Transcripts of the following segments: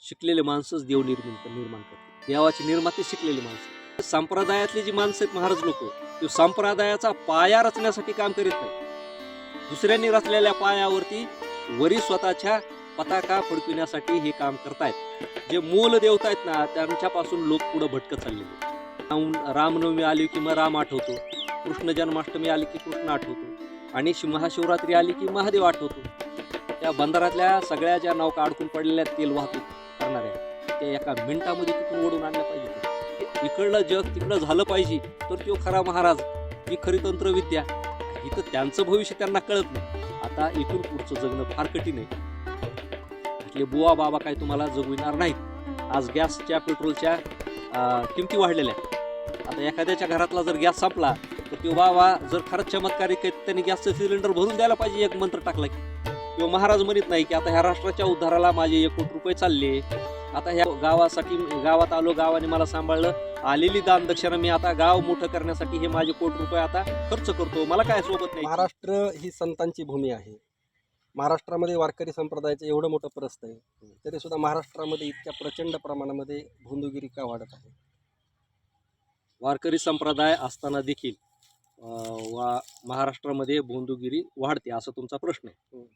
शिकलेले माणसंच देव निर्माण करतात. देवाची निर्माती शिकलेली माणसं. संप्रदायातली जी माणसं आहेत महाराज लोक, ते संप्रदायाचा पाया रचण्यासाठी काम करीत नाही. दुसऱ्यांनी रचलेल्या पायावरती वरी स्वतःच्या पताका फडकविण्यासाठी हे काम करतायत. जे मूल देवता आहेत ना, त्यांच्यापासून लोक पुढे भटकत चाललेले. रामनवमी आली की मग राम आठवतो, कृष्ण जन्माष्टमी आली की कृष्ण आठवतो, आणि महाशिवरात्री आली की महादेव आठवतो. त्या बंदरातल्या सगळ्या ज्या नौका अडकून पडलेल्या तेल वाहतूक करणाऱ्या, त्या एका मिनिटामध्ये तिथून ओढून आणल्या पाहिजे. इकडलं जग तिकडं झालं पाहिजे, तर तो खरा महाराज, ही खरी तंत्रविद्या. इथं त्यांचं भविष्य त्यांना कळत नाही. आता इथून पुढचं जगणं फार कठीण आहे. इथले बुवा बाबा काय तुम्हाला जगविणार नाहीत. आज गॅसच्या पेट्रोलच्या किमती वाढलेल्या आहेत. आता एखाद्याच्या घरातला जर गॅस संपला तर तो बाबा जर खरंच चमत्कारिक आहे, त्यांनी गॅसचं सिलेंडर भरून द्यायला पाहिजे. एक मंत्र टाकला की किंवा महाराज म्हणत नाही की आता ह्या राष्ट्राच्या उद्धाराला माझे 1 कोटी रुपये चालले, आता ह्या गावासाठी गावात आलो, गावाने मला सांभाळलं, आलेली दान दक्षिणा मी आता गाव मोठं करण्यासाठी हे माझे 1 कोटी रुपये आता खर्च करतो, मला काय सोबत नाही. महाराष्ट्र ही संतांची भूमी आहे. महाराष्ट्रामध्ये वारकरी संप्रदायाचं एवढं मोठं प्रस्थ आहे, तरी सुद्धा महाराष्ट्रामध्ये इतक्या प्रचंड प्रमाणामध्ये भोंदूगिरी का वाढत आहे? वारकरी संप्रदाय असताना देखील महाराष्ट्रामध्ये भोंदूगिरी वाढते असा तुमचा प्रश्न आहे.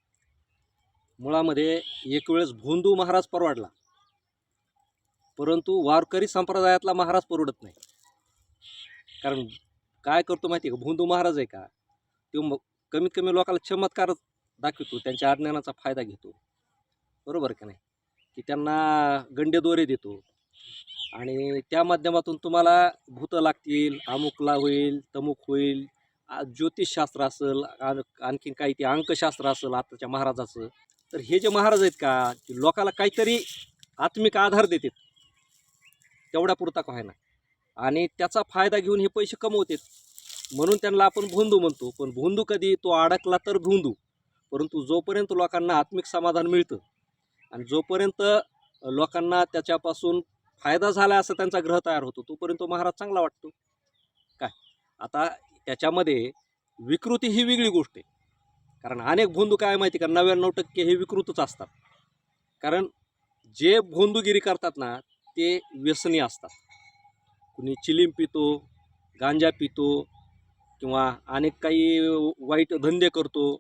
मुळामध्ये एक वेळेस भोंदू महाराज परवडला, परंतु वारकरी संप्रदायातला महाराज परवडत नाही. कारण काय करतो माहिती आहे का, भोंदू महाराज आहे का, तो कमीत कमी लोकांना चमत्कार दाखवतो, त्यांच्या अज्ञानाचा फायदा घेतो, बरोबर का नाही, की त्यांना गंडे दोरे देतो, आणि त्या माध्यमातून तुम्हाला भूतं लागतील, अमुकला होईल, तमुक होईल, ज्योतिषशास्त्र असेल, आणखीन काही ते अंकशास्त्र असेल आताच्या महाराजाचं. तर हे जे महाराज आहेत का, की लोकाला काहीतरी आत्मिक आधार देतात, तेवढ्या पुरता का आहे ना, आणि त्याचा फायदा घेऊन हे पैसे कमवतात. म्हणून त्यांना आपण भोंदू म्हणतो. पण भोंदू कधी, तो अडकला तर भोंदू. परंतु जोपर्यंत लोकांना आत्मिक समाधान मिळतं आणि जोपर्यंत लोकांना त्याच्यापासून फायदा झाला असं त्यांचा ग्रह तयार होतो, तोपर्यंत तो महाराज चांगला वाटतो. काय आता त्याच्यामध्ये विकृती ही वेगळी गोष्ट आहे. कारण अनेक भोंदू काय माहिती का, 99% हे विकृतच असतात. कारण जे भोंदूगिरी करतात ना, ते व्यसनी असतात. कुणी चिलीम पितो, गांजा पितो, किंवा अनेक काही वाईट धंदे करतो.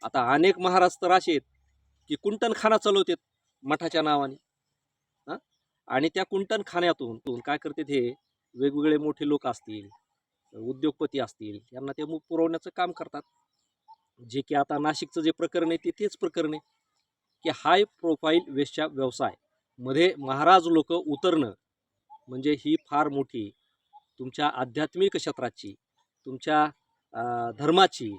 आता अनेक महाराज तर असे आहेत की कुंटणखाना चालवतात मठाच्या नावाने. आणि त्या कुंटणखान्यातून काय करतात, हे वेगवेगळे मोठे लोक असतील, उद्योगपती असतील, यांना ते पुरवण्याचं काम करतात. जे की आता नाशिकचं जे प्रकरण आहे तेच प्रकरण आहे की हाय प्रोफाईल वेश्या व्यवसाय मध्ये महाराज लोक उतरणं म्हणजे ही फार मोठी तुमच्या आध्यात्मिक क्षेत्राची, तुमच्या धर्माची,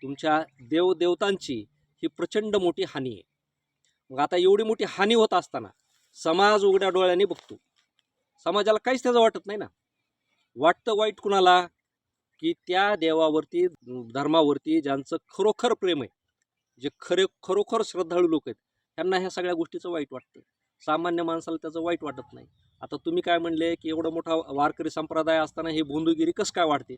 तुमच्या देवदेवतांची ही प्रचंड मोठी हानी आहे. मग आता एवढी मोठी हानी होत असताना समाज उघड्या डोळ्याने बघतो. समाजाला काहीच त्याचं वाटत नाही ना. वाटतं वाईट कुणाला, की त्या देवावरती, धर्मावरती ज्यांचं खरोखर प्रेम आहे, जे खरोखर श्रद्धाळू लोक आहेत, त्यांना ह्या सगळ्या गोष्टीचं वाईट वाटतं. सामान्य माणसाला त्याचं वाईट वाटत नाही. आता तुम्ही काय म्हणले की एवढा मोठा वारकरी संप्रदाय असताना ही भोंदूगिरी कसं काय वाढते?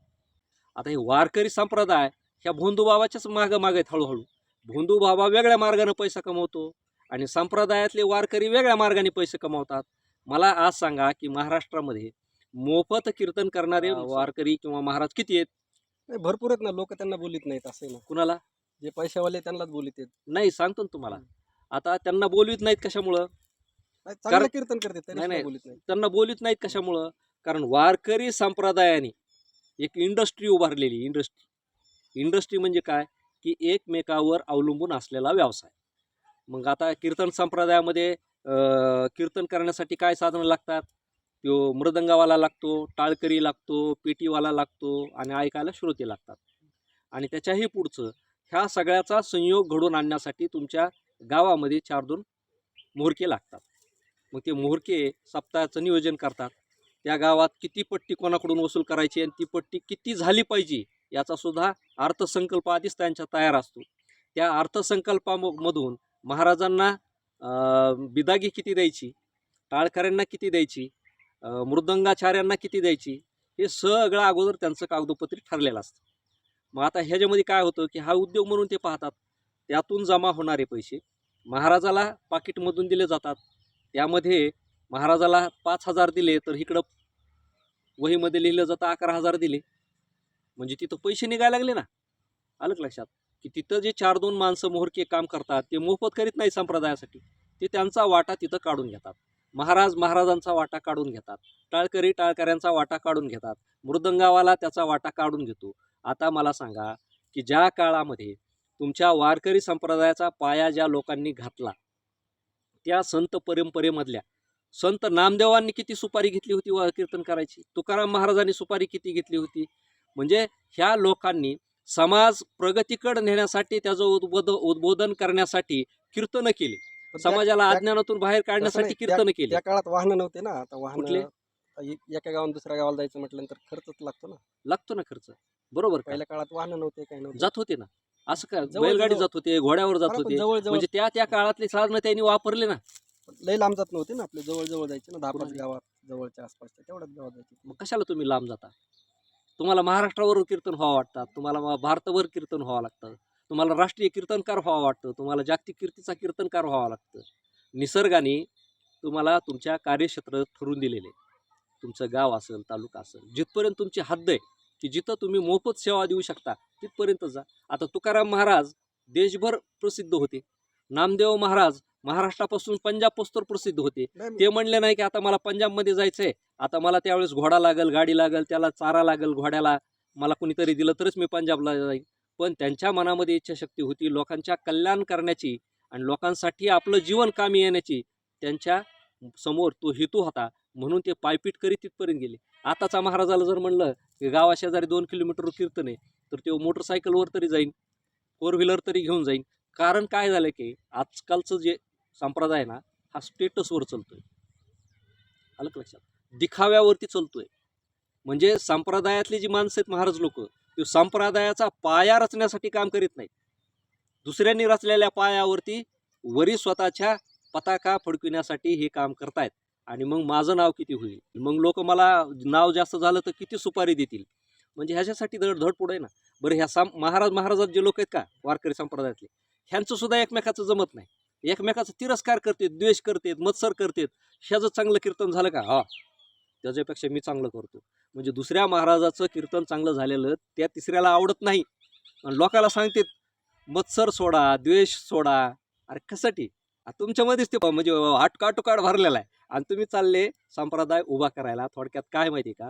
आता हे वारकरी संप्रदाय ह्या भोंदू बाबाच्याच मागं आहेत. हळूहळू भोंदू बाबा वेगळ्या मार्गाने पैसा कमवतो आणि संप्रदायातले वारकरी वेगळ्या मार्गाने पैसे कमवतात. मला आज सांगा की महाराष्ट्रामध्ये मोफत कीर्तन करणारे वारकरी किंवा महाराज किती आहेत? भरपूर आहेत ना. लोक त्यांना बोलित नाहीत असं ना. कुणाला? जे पैशावाले त्यांनाच बोलित आहेत. नाही, सांगतो ना तुम्हाला. आता त्यांना बोलवित नाहीत कशामुळं? चांगलं कीर्तन करतात, नाही, बोलित नाही. त्यांना बोलवित नाहीत कशामुळं? कारण वारकरी संप्रदायाने एक इंडस्ट्री उभारलेली. इंडस्ट्री म्हणजे काय, की एकमेकावर अवलंबून असलेला व्यवसाय. मग आता कीर्तन संप्रदायामध्ये कीर्तन करण्यासाठी काय साधनं लागतात? तो मृदंगावाला लागतो, टाळकरी लागतो, पेटीवाला लागतो, आणि ऐकायला श्रोते लागतात. आणि त्याच्याही पुढचं ह्या सगळ्याचा संयोग घडून आणण्यासाठी तुमच्या गावामध्ये 4-2 मोहरके लागतात. मग ते मोहरके सप्ताहाचं नियोजन करतात. त्या गावात किती पट्टी कोणाकडून वसूल करायची आणि ती पट्टी किती झाली पाहिजे याचा सुद्धा अर्थसंकल्प आधीच त्यांच्या तयार असतो. त्या अर्थसंकल्पामधून महाराजांना बिदागी किती द्यायची, टाळकऱ्यांना किती द्यायची, मृदंगाचार्यांना किती द्यायची, हे सगळं अगोदर त्यांचं कागदोपत्री ठरलेलं असतं. मग आता ह्याच्यामध्ये काय होतं की हा उद्योग म्हणून ते पाहतात. त्यातून जमा होणारे पैसे महाराजाला पाकिटमधून दिले जातात. त्यामध्ये महाराजाला 5,000 दिले तर इकडं वहीमध्ये लिहिलं जातं 11,000 दिले, म्हणजे तिथं पैसे निघायला लागले ना. आलं का लक्षात? की तिथं जे 4-2 माणसं मोहरके काम करतात ते मोफत करीत नाही संप्रदायासाठी, ते त्यांचा वाटा तिथं काढून घेतात. महाराज महाराजांचा वाटा काढून घेतात, टाळकरी टाळकऱ्यांचा वाटा काढून घेतात, मृदंगावाला त्याचा वाटा काढून घेतो. आता मला सांगा की ज्या काळामध्ये तुमच्या वारकरी संप्रदायाचा पाया ज्या लोकांनी घातला, त्या संत परंपरेमधल्या संत नामदेवांनी किती सुपारी घेतली होती कीर्तन करायची, तुकाराम महाराजांनी सुपारी किती घेतली होती. म्हणजे ह्या लोकांनी समाज प्रगतीकडे नेण्यासाठी, त्याचं उद्बोधन करण्यासाठी कीर्तन केली, पण त्या समाजाला त्या- अज्ञानातून बाहेर तसं काढण्यासाठी नाही, कीर्तन केली. त्या काळात वाहनं नव्हते ना. आता कुठले? वाहनं एका गावात दुसऱ्या गावाला जायचं म्हटल्यानंतर खर्चच लागतो ना. लागतो ना खर्च, बरोबर का? पहिल्या काळात वाहनं नव्हते, काही नव्हते. जात होते ना, असं का जवळ बैलगाडी जवळ जात होते, घोड्यावर जात हा ना, पण होते, जवळ जवळ म्हणजे त्या काळातले साधनं त्यांनी वापरले ना. लय लांब जात नव्हते ना, आपले जवळ जवळ जायचे ना, 10-5 कुणाले? गावात जवळच्या आसपासच्या तेवढ्याच गावात जायचे. मग कशाला तुम्ही लांब जाता? तुम्हाला महाराष्ट्रावर कीर्तन व्हावं वाटतात, तुम्हाला भारतावर कीर्तन व्हावं लागतं, तुम्हाला राष्ट्रीय कीर्तनकार व्हावं वाटतं, तुम्हाला जागतिक कीर्तीचा कीर्तनकार व्हावं लागतं. निसर्गाने तुम्हाला तुमच्या कार्यक्षेत्र ठरवून दिलेले, तुमचं गाव असेल, तालुका असेल, जिथपर्यंत तुमची हद्द आहे की जिथं तुम्ही मोफत सेवा देऊ शकता तिथपर्यंत जा. आता तुकाराम महाराज देशभर प्रसिद्ध होते, नामदेव महाराज महाराष्ट्रापासून पंजाब पोस्तर प्रसिद्ध होते. नाही, ते म्हणले नाही की आता मला पंजाबमध्ये जायचंय, आता मला त्यावेळेस घोडा लागेल, गाडी लागेल, त्याला चारा लागेल, घोड्याला मला कुणीतरी दिलं तरच मी पंजाबला जाईल. पण त्यांच्या मनामध्ये इच्छाशक्ती होती लोकांच्या कल्याण करण्याची आणि लोकांसाठी आपलं जीवन कामी येण्याची, त्यांच्या समोर तो हेतू होता, म्हणून ते पायपीट करीत तिथपर्यंत गेले. आताचा महाराजाला जर म्हणलं की गावाशेजारी 2 किलोमीटर कीर्तन आहे, तर तो मोटरसायकलवर तरी जाईन, 4 व्हीलर तरी घेऊन जाईन. कारण काय झालं की आजकालचं जे संप्रदाय ना, हा स्टेटसवर चालतोय. आलं का लक्षात? दिखाव्यावरती चालतोय. म्हणजे संप्रदायातली जी माणसं आहेत महाराज लोक, ते संप्रदायाचा पाया रचण्यासाठी काम करीत नाहीत, दुसऱ्यांनी रचलेल्या पायावरती वरी स्वतःच्या पताका फडकविण्यासाठी हे काम करतायत. आणि मग माझं नाव किती होईल, मग लोक मला नाव जास्त झालं तर किती सुपारी देतील, म्हणजे ह्याच्यासाठी धडपड आहे ना. बरं, ह्या महाराजात जे लोक आहेत का वारकरी संप्रदायातले, ह्यांचं सुद्धा एकमेकाचं जमत नाही, एकमेकाचा तिरस्कार करतात, द्वेष करतात, मत्सर करतात. ह्याचं चांगलं कीर्तन झालं का, हा त्याच्यापेक्षा मी चांगलं करतो, म्हणजे दुसऱ्या महाराजाचं कीर्तन चांगलं झालेलं त्या तिसऱ्याला आवडत नाही. आणि लोकाला सांगतात मत्सर सोडा, द्वेष सोडा. अरे कशासाठी? तुमच्यामध्येच ते म्हणजे आटकाटोकाट भरलेला आहे आणि तुम्ही चालले संप्रदाय उभा करायला. थोडक्यात काय माहिती का,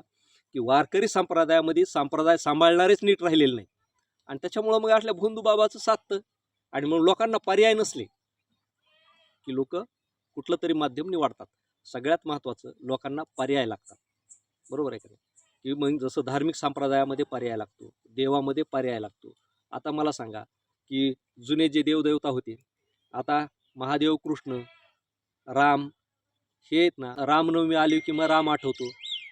की वारकरी संप्रदायामध्ये संप्रदाय सांभाळणारेच नीट राहिलेले नाही, आणि त्याच्यामुळं मग आपल्या भोंदूबाबाचं साधतं. आणि मग लोकांना पर्याय नसले की लोक कुठलं तरी माध्यम निवडतात. सगळ्यात महत्त्वाचं लोकांना पर्याय लागतात, बरोबर आहे का नाही? की मग जसं धार्मिक संप्रदायामध्ये पर्याय लागतो, देवामध्ये पर्याय लागतो. आता मला सांगा की जुने जे देवदेवता होते, आता महादेव, कृष्ण, राम हे आहेत ना, रामनवमी आली की मग राम आठवतो,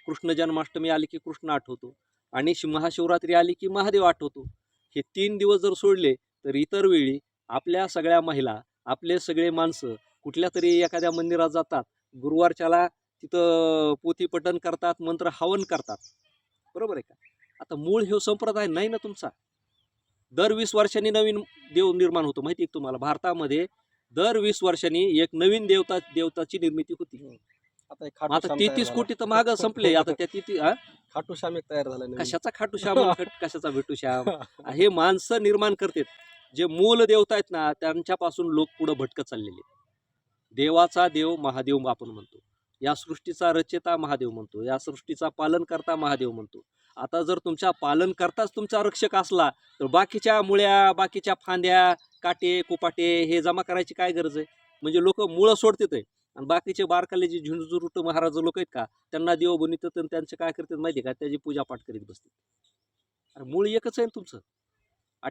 कृष्ण जन्माष्टमी आली की कृष्ण आठवतो, आणि महाशिवरात्री आली की महादेव आठवतो. हे 3 दिवस जर सोडले तर इतर वेळी आपल्या सगळ्या महिला, आपले सगळे माणसं कुठल्या तरी एखाद्या मंदिरात जातात, गुरुवारच्याला तिथं पोथीपठण करतात, मंत्र हवन करतात, बरोबर आहे का? आता मूळ हे संप्रदाय नाही ना तुमचा. दर 20 वर्षांनी नवीन देव निर्माण होतो, माहिती आहे तुम्हाला? भारतामध्ये दर 20 वर्षांनी एक नवीन देवताची निर्मिती होती. आता एक आता खाटूश्याम 33 तयार कोटी तर झाला. मागं संपले. आता त्या खाटूश्याम एक तयार झाला नवीन. कशाचा खाटूश्याम, कशाचा भेटूश्याम? हे माणसं निर्माण करतात. जे मूल देवता आहेत ना, त्यांच्यापासून लोक पुढे भटकत चाललेले. देवाचा देव महादेव आपण म्हणतो, या सृष्टीचा रचेता महादेव म्हणतो, या सृष्टीचा पालन करता महादेव म्हणतो. आता जर तुमच्या पालन करताच तुमचा रक्षक असला तर बाकीच्या मुळ्या, बाकीच्या फांद्या, काटे कुपाटे हे जमा करायची काय गरज आहे? म्हणजे लोक मुळं सोडतात आहे, आणि बाकीचे बारकाले जे झुंजुरुट महाराज लोक आहेत का, त्यांना देव बनवतात आणि त्यांचे काय करतात माहिती आहे का, त्याची पूजापाठ करीत बसतात. अरे मूळ एकच आहे ना तुमचं.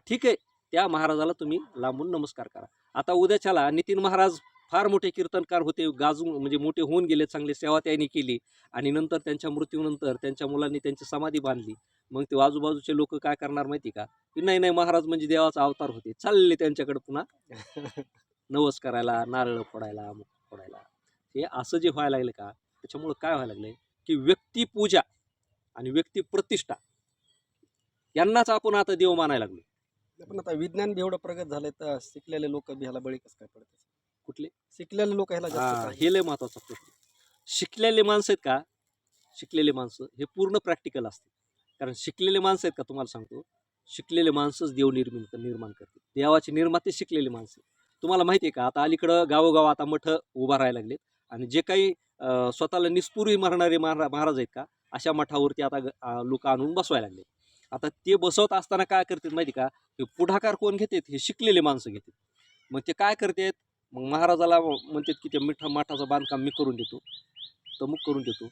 ठीक आहे, त्या महाराजाला तुम्ही लांबून नमस्कार करा. आता उद्याच्याला नितीन महाराज फार मोठे कीर्तनकार होते, गाजून म्हणजे मोठे होऊन गेले, चांगली सेवा त्यांनी केली, आणि नंतर त्यांच्या मृत्यूनंतर त्यांच्या मुलांनी त्यांची समाधी बांधली. मग ते आजूबाजूचे लोक काय करणार माहिती का, की नाही नाही महाराज म्हणजे देवाचा अवतार होते, चालले त्यांच्याकडे पुन्हा नवस करायला, नारळ फोडायला, मुख फोडायला. हे असं जे व्हायला लागलं का, त्याच्यामुळं काय व्हायला लागलंय की व्यक्तिपूजा आणि व्यक्तिप्रतिष्ठा यांनाच आपण आता देव मानायला लागलो. पण आता विज्ञान बी एवढं प्रगत झालंय तर शिकलेले लोक बी ह्याला बळी कसं काय पडतात? कुठले? शिकलेले लोक ह्याला जास्त हा, त्रास हे लय महत्वाचा प्रश्न. शिकलेले माणसं आहेत का, शिकलेले माणसं हे पूर्ण प्रॅक्टिकल असते. कारण शिकलेले माणसं आहेत का, तुम्हाला सांगतो, शिकलेले माणसंच देव निर्माण करते. देवाचे निर्माते शिकलेले माणसं. तुम्हाला माहिती आहे का, आता अलीकडं गावोगाव आता मठ उभा राहायला लागलेत आणि जे काही स्वतःला निस्पृही मारणारे महाराज आहेत का, अशा मठावरती आता लोक आणून बसवायला लागले. आता ते बसवत असताना काय करतात माहिती का, हे पुढाकार कोण घेतात, हे शिकलेले माणसं घेतात. मग ते काय करतात, मग महाराजाला म्हणतात की ते मठाचं बांधकाम मी करून देतो, तमुक करून देतो.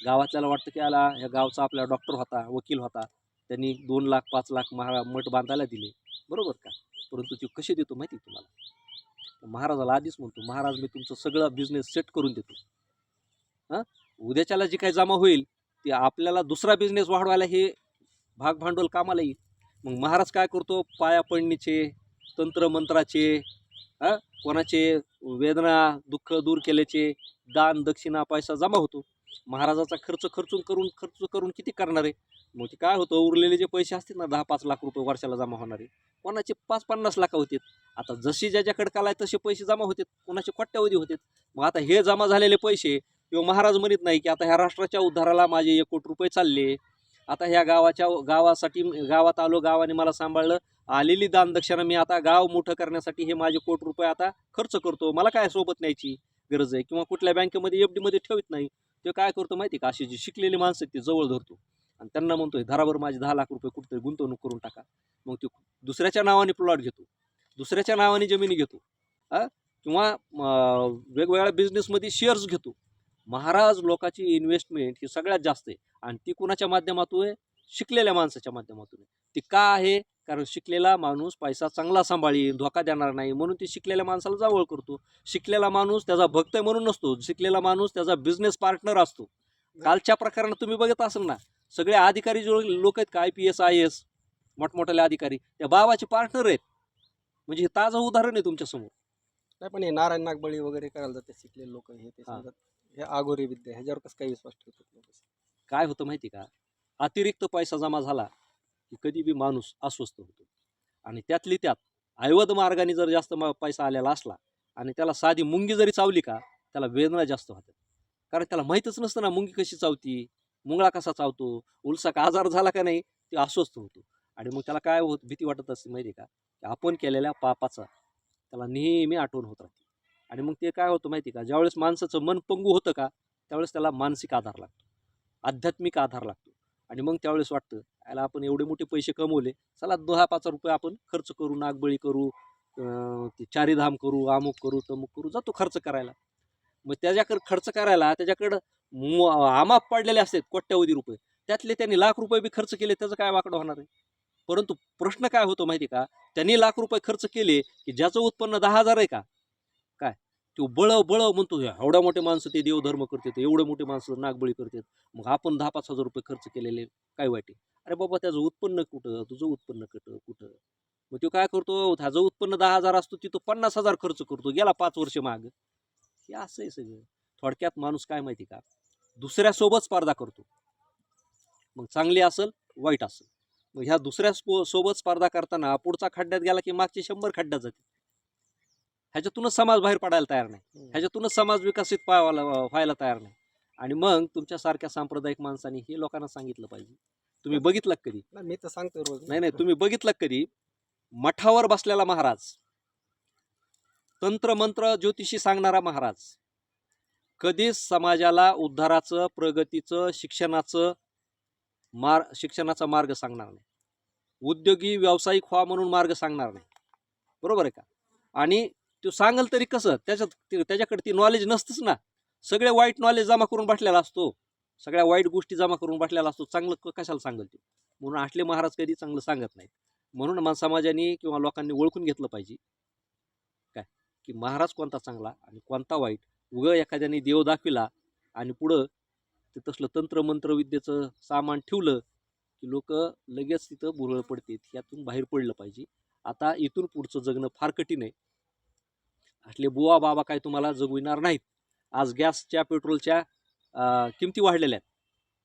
गावातल्याला वाटतं की याला ह्या गावचा आपला डॉक्टर होता, वकील होता, त्यांनी 2 लाख 5 लाख मठ बांधायला दिले, बरोबर का. परंतु ते कसे देतो माहिती आहे तुम्हाला, महाराजाला आधीच म्हणतो, महाराज मी तुमचं सगळं बिझनेस सेट करून देतो. हां, उद्याच्याला जी काही जमा होईल ते आपल्याला दुसरा बिझनेस वाढवायला हे भाग भांडवल कामाला येईल. मग महाराज काय करतो, पाया पडणीचे, तंत्रमंत्राचे, कोणाचे वेदना दुःख दूर केल्याचे दान दक्षिणा पैसा जमा होतो. महाराजाचा खर्च करून किती करणार आहे. मग ते काय होतं, उरलेले जे पैसे असतील ना 10-5 लाख रुपये वर्षाला जमा होणारे, कोणाचे 5-50 लाख होते. आता जशी ज्याच्याकडे कालाय तसे पैसे जमा होते, कोणाचे कोट्यावधी होते. मग आता हे जमा झालेले पैसे किंवा महाराज म्हणत नाही की आता ह्या राष्ट्राच्या उद्धाराला माझे 1 कोटी रुपये चालले, आता ह्या गावासाठी गावात आलो, गावाने मला सांभाळलं, आलेली दानदक्षिणा मी आता गाव मोठं करण्यासाठी हे माझे कोटी रुपये आता खर्च करतो, मला काय सोबत न्यायची गरज आहे, किंवा कुठल्या बँकेमध्ये FD मध्ये ठेवत नाही. ते काय करतो माहिती का, अशी जी शिकलेली माणसं आहेत ते जवळ धरतो आणि त्यांना म्हणतोय धराबर माझे 10 लाख रुपये कुठेतरी गुंतवणूक करून टाका. मग ते दुसऱ्याच्या नावाने प्लॉट घेतो, दुसऱ्याच्या नावाने जमिनी घेतो, किंवा वेगवेगळ्या बिझनेसमध्ये शेअर्स घेतो. महाराज लोकांची इन्व्हेस्टमेंट ही सगळ्यात जास्त आहे आणि ती कुणाच्या माध्यमातून आहे, शिकलेल्या माणसाच्या माध्यमातून आहे. ती का आहे, कारण शिकलेला माणूस पैसा चांगला सांभाळीन, धोका देणार नाही, म्हणून ती शिकलेल्या माणसाला जवळ करतो. शिकलेला माणूस त्याचा भक्त आहे म्हणून नसतो, शिकलेला माणूस त्याचा बिझनेस पार्टनर असतो. कालच्या प्रकरणात तुम्ही बघत असाल ना, सगळे अधिकारी जो लोक आहेत का, IPS IAS मोठमोठ्याले अधिकारी, त्या बाबाचे पार्टनर आहेत. म्हणजे हे ताजं उदाहरण आहे तुमच्यासमोर. नाही, पण हे नारायण नागबळी वगैरे करायला जाते शिकलेले लोक, हे ते समजा हे आगोरी विद्या, ह्याच्यावर कसं काही विश्वास ठेवतात लोक. काय होतं माहिती का, अतिरिक्त पैसा जमा झाला की कधी बी माणूस अस्वस्थ होतो. आणि त्यातली त्यात ऐवद मार्गाने जर जास्त पैसा आलेला असला आणि त्याला साधी मुंगी जरी चावली का, त्याला वेदना जास्त होतात. कारण त्याला माहीतच नसतं ना मुंगी कशी चावती, मुंगळा कसा चावतो, उलसाक आजार झाला का नाही, ते अस्वस्थ होतो. आणि मग त्याला काय भीती वाटत असते माहिती का, की आपण केलेल्या पापाचा त्याला नेहमी आठवण होत राहते. आणि मग ते काय होतं माहिती का, ज्यावेळेस माणसाचं मन पंगू होतं का, त्यावेळेस त्याला मानसिक आधार लागतो, आध्यात्मिक आधार लागतो. आणि मग त्यावेळेस वाटतं याला आपण एवढे मोठे पैसे कमवले, चला 10-5 रुपये आपण खर्च करू, नागबळी करू, ते चारीधाम करू, अमुक करू तमुक करू, जातो खर्च करायला. मग त्याच्याकडे खर्च करायला त्याच्याकडं आमाप पडलेले असतात कोट्यावधी रुपये, त्यातले त्यांनी लाख रुपये बी खर्च केले, त्याचं काय वाकडं होणार आहे. परंतु प्रश्न काय होतो माहिती का, त्यांनी लाख रुपये खर्च केले की ज्याचं उत्पन्न 10,000 आहे का, काय तो बळ म्हणतो एवढ्या मोठे माणसं ते देवधर्म करतात, एवढे मोठे माणसं नागबळी करतात, मग आपण 10-5 हजार रुपये खर्च केलेले काय वाईट आहे. अरे बाबा त्याचं उत्पन्न कुठं, तुझं उत्पन्न कुठं. मग तो काय करतो, ह्याचं उत्पन्न 10,000 असतो, तिथं 50,000 खर्च करतो, गेला 5 वर्ष माग. हे असं आहे सगळं. थोडक्यात माणूस काय माहिती का, दुसऱ्यासोबत स्पर्धा करतो, मग चांगली असेल वाईट असेल. मग ह्या दुसऱ्या सोबत स्पर्धा करताना पुढचा खड्ड्यात गेला की मागचे 100 खड्ड्यात जाते. ह्याच्यातूनच समाज बाहेर पडायला तयार नाही, ह्याच्यातूनच समाज विकसित व्हायला तयार नाही. आणि मग तुमच्यासारख्या सांप्रदायिक माणसांनी हे लोकांना सांगितलं पाहिजे. तुम्ही बघितलं कधी, मी तर सांगतो रोज. नाही तुम्ही बघितलं कधी, मठावर बसलेला महाराज, तंत्रमंत्र ज्योतिषी सांगणारा महाराज कधीच समाजाला उद्धाराचं, प्रगतीचं, शिक्षणाचा मार्ग सांगणार नाही, उद्योगी व्यावसायिक व्हा म्हणून मार्ग सांगणार नाही, बरोबर आहे का. आणि तो सांगल तरी कसं, त्याच्याकडे ती नॉलेज नसतंच ना. सगळे वाईट नॉलेज जमा करून बसलेला असतो, सगळ्या वाईट गोष्टी जमा करून बसलेला असतो, चांगलं कशाला सांगल ते. म्हणून आठले महाराज कधी चांगलं सांगत नाहीत. म्हणून समाजाने किंवा लोकांनी ओळखून घेतलं पाहिजे काय, की महाराज कोणता चांगला आणि कोणता वाईट. एखाद्याने देव दाखविला आणि पुढं ते तसलं तंत्रमंत्र विद्येचं सामान ठेवलं की लोक लगेच तिथं भुरळ पडतात. यातून बाहेर पडलं पाहिजे. आता इथून पुढचं जगणं फार कठीण आहे. असले बुवा बाबा काय तुम्हाला जगविणार नाहीत. आज गॅसच्या पेट्रोलच्या किमती वाढलेल्या आहेत.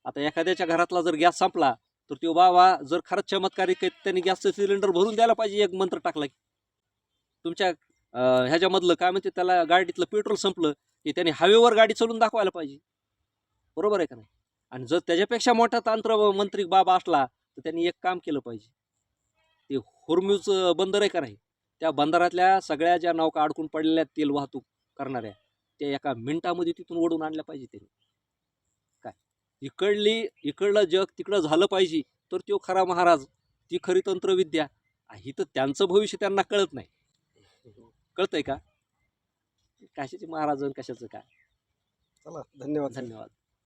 आता एखाद्याच्या घरातला जर गॅस संपला तर तो बाबा जर खरंच चमत्कारिक त्यांनी गॅसचं सिलेंडर भरून द्यायला पाहिजे. एक मंत्र टाकला की तुमच्या ह्याच्यामधलं काय म्हणते त्याला, गाडीतलं पेट्रोल संपलं की त्याने हवेवर गाडी चालवून दाखवायला पाहिजे. बरोबर आहे का नाही? आणि जर त्याच्यापेक्षा मोठा मंत्री बाबा असला तर त्यांनी एक काम केलं पाहिजे. ते होर्म्यूज बंदर आहे का नाही, त्या बंदरातल्या सगळ्या ज्या नौका अडकून पडलेल्या तेल वाहतूक करणाऱ्या, त्या एका मिनिटामध्ये तिथून ओढून आणल्या पाहिजे त्यांनी. काय इकडलं जग तिकडं झालं पाहिजे, तर तो खरा महाराज, ती खरी तंत्रविद्या. ही तर त्यांचं भविष्य त्यांना कळत नाही. कळतंय का? कशाचे महाराज आणि कशाचं काय. चला, धन्यवाद. धन्यवाद.